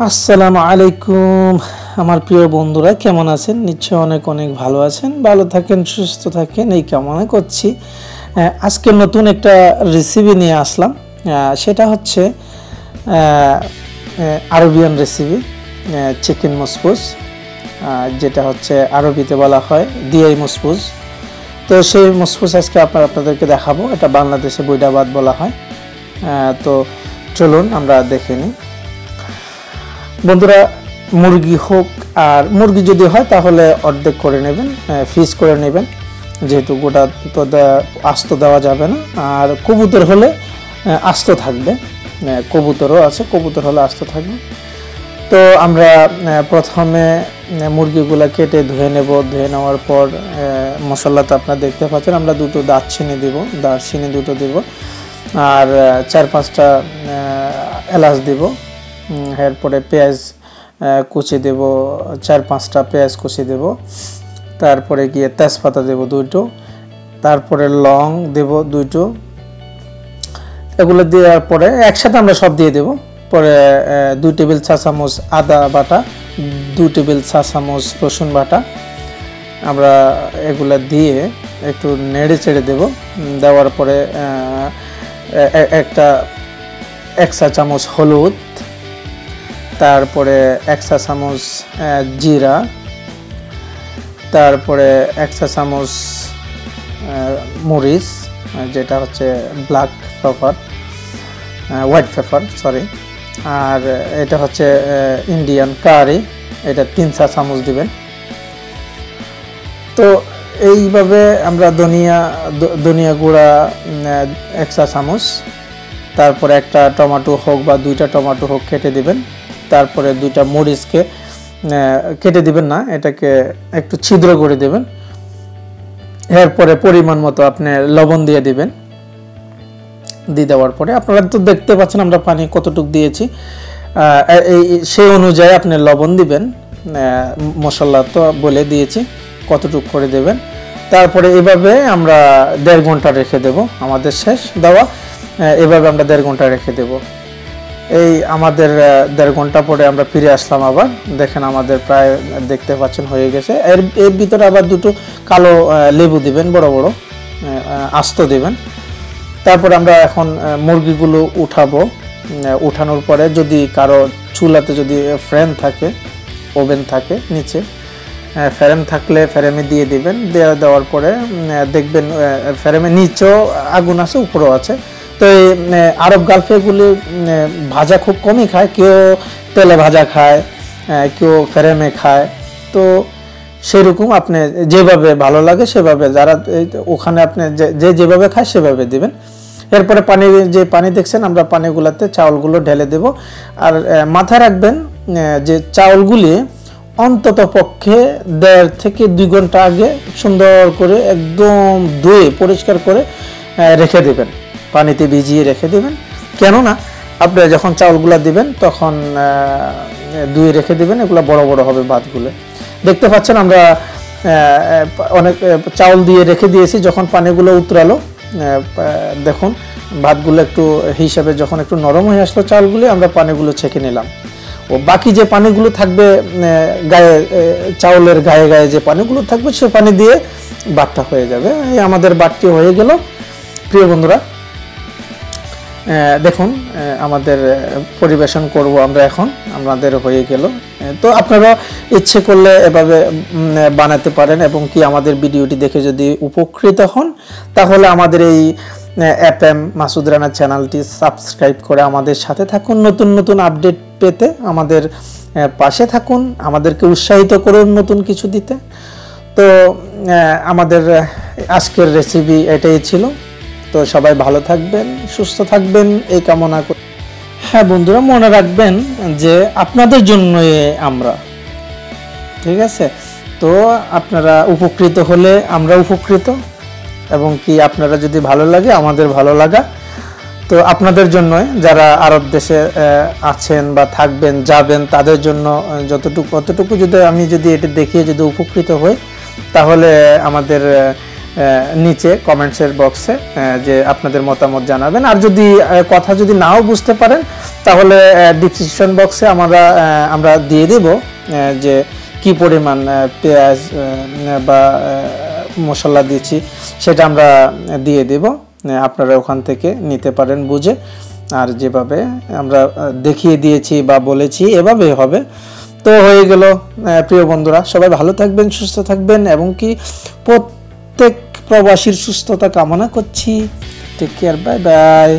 আসসালামু আলাইকুম আমার প্রিয় বন্ধুরা, কেমন আছেন? নিশ্চয়ই অনেক অনেক ভালো আছেন। ভালো থাকেন, সুস্থ থাকেন, এই কামনা করছি। আজকে নতুন একটা রেসিপি নিয়ে আসলাম। সেটা হচ্ছে আরবিয়ান রেসিপি, চিকেন মসবুস, যেটা হচ্ছে আরবিতে বলা হয় দিয়াই মসবুস। তো সেই মসবুস আজকে আপনাদেরকে দেখাবো। এটা বাংলাদেশে বৈদাবাদ বলা হয়। তো চলুন আমরা দেখে নিই। বন্ধুরা, মুরগি হোক, আর মুরগি যদি হয় তাহলে অর্ধেক করে নেবেন, পিস করে নেবেন, যেহেতু গোটা তো আস্ত দেওয়া যাবে না। আর কবুতর হলে আস্ত থাকবে, কবুতরও আছে, কবুতর হলে আস্ত থাকবে। তো আমরা প্রথমে মুরগিগুলো কেটে ধুয়ে নেব। ধুয়ে নেওয়ার পর মশলা তো আপনারা দেখতে পাচ্ছেন, আমরা দুটো দারচিনি দিব, দারচিনি দুটো দিব, আর 4-5টা এলাচ দিব। এরপরে পেঁয়াজ কুচি দেব, 4-5টা পেঁয়াজ কুচি দেব। তারপরে গিয়ে তেজপাতা দেব 2টো, তারপরে লং দেব 2টো। এগুলো দেওয়ার পরে একসাথে আমরা সব দিয়ে দেব। পরে 2 টেবিল চা চামচ আদা বাটা, 2 টেবিল চা চামচ রসুন বাটা, আমরা এগুলা দিয়ে একটু নেড়ে চেড়ে দেব। দেওয়ার পরে 1 চা চামচ হলুদ, তারপরে 1 চা চামচ জিরা, তারপরে 1 চা চামচ মরিচ, যেটা হচ্ছে black pepper, white pepper sorry, আর এটা হচ্ছে ইন্ডিয়ান কারি, এটা 3 চা চামচ দিবেন। তো এইভাবে আমরা ধনিয়া গুঁড়া 1 চা চামচ, তারপরে একটা টমেটো হোক বা 2টা টমেটো হোক কেটে দিবেন। তারপরে 2টা মরিচকে কেটে দিবেন না, এটাকে একটু ছিদ্র করে দেবেন। এরপরে পরিমাণ মতো আপনি লবণ দিয়ে দিবেন। দিয়ে দেওয়ার পরে আপনারা তো দেখতে পাচ্ছেন আমরা পানি কতটুকু দিয়েছি, সেই অনুযায়ী আপনি লবণ দিবেন। মশলা তো বলে দিয়েছি কতটুকু করে দেবেন। তারপরে এভাবে আমরা 1.5 ঘন্টা রেখে দেব। আমাদের শেষ দেওয়া, এভাবে আমরা 1.5 ঘন্টা রেখে দেব। এই আমাদের 1.5 ঘন্টা পরে আমরা ফিরে আসলাম। আবার দেখেন আমাদের প্রায় দেখতে পাচ্ছেন হয়ে গেছে। এর ভিতরে আবার 2টো কালো লেবু দিবেন, বড় বড় আস্ত দিবেন। তারপরে আমরা এখন মুরগিগুলো উঠাবো। উঠানোর পরে যদি কারো চুলাতে যদি ফ্রেম থাকে, ওভেন থাকে নিচে, ফ্রেম থাকলে ফ্রেমে দিয়ে দিবেন। দেওয়ার পরে দেখবেন ফ্রেমের নিচেও আগুন আছে, উপরেও আছে। তো এই আরব গালফে এগুলি ভাজা খুব কমই খায়, কেউ তেলে ভাজা খায়, কেউ ফ্রেমে খায়। তো সেরকম আপনি যেভাবে ভালো লাগে সেভাবে, যারা ওখানে আপনি যেভাবে খায় সেভাবে দিবেন। এরপরে যে পানি দেখছেন, আমরা পানিগুলোতে চাউলগুলো ঢেলে দেব। আর মাথায় রাখবেন যে চাউলগুলি অন্তত পক্ষে 1.5 থেকে 2 ঘন্টা আগে সুন্দর করে একদম ধুয়ে পরিষ্কার করে রেখে দেবেন, পানিতে ভিজিয়ে রেখে দেবেন। কেননা আপনি যখন চাউলগুলো দিবেন তখন ধুয়ে রেখে দেবেন, এগুলো বড় বড় হবে ভাতগুলো। দেখতে পাচ্ছেন আমরা অনেক চাউল দিয়ে রেখে দিয়েছি। যখন পানিগুলো উতরালো, দেখুন ভাতগুলো একটু হিসাবে যখন একটু নরম হয়ে আসলো চাউলগুলি, আমরা পানিগুলো ছেঁকে নিলাম। ও বাকি যে পানিগুলো থাকবে গায়ে, চাউলের গায়ে গায়ে যে পানিগুলো থাকবে, সে পানি দিয়ে ভাতটা হয়ে যাবে। এই আমাদের ভাতটি হয়ে গেল। প্রিয় বন্ধুরা, দেখুন আমাদের পরিবেশন করব আমরা এখন, আমাদের হয়ে গেল। তো আপনারা ইচ্ছে করলে এভাবে বানাতে পারেন, এবং কি আমাদের ভিডিওটি দেখে যদি উপকৃত হন তাহলে আমাদের এই FM.MASUD রানা চ্যানেলটি সাবস্ক্রাইব করে আমাদের সাথে থাকুন। নতুন নতুন আপডেট পেতে আমাদের পাশে থাকুন, আমাদেরকে উৎসাহিত করুন নতুন কিছু দিতে। তো আমাদের আজকের রেসিপি এটাই ছিল। তো সবাই ভালো থাকবেন, সুস্থ থাকবেন, এই কামনা করি। হ্যাঁ বন্ধুরা, মনে রাখবেন যে আপনাদের জন্য আমরা, ঠিক আছে? তো আপনারা উপকৃত হলে আমরা উপকৃত, এবং কি আপনারা যদি ভালো লাগে আমাদের ভালো লাগা। তো আপনাদের জন্য, যারা আরব দেশে আছেন বা থাকবেন, যাবেন, তাদের জন্য অতটুকু যদি আমি এটা দেখিয়ে যদি উপকৃত হই, তাহলে আমাদের নিচে কমেন্টসের বক্সে যে আপনাদের মতামত জানাবেন। আর যদি কথা যদি নাও বুঝতে পারেন তাহলে ডিসক্রিপশন বক্সে আমরা দিয়ে দেব যে কি পরিমাণ পেঁয়াজ বা মশলা দিয়েছি সেটা আমরা দিয়ে দেব, আপনারা ওখান থেকে নিতে পারেন বুঝে। আর যেভাবে আমরা দেখিয়ে দিয়েছি বা বলেছি এভাবে হবে। তো হয়ে গেল প্রিয় বন্ধুরা, সবাই ভালো থাকবেন, সুস্থ থাকবেন এবং কি প্রত্যেক প্রবাসীর সুস্থতা কামনা করছি। Take care, bye by.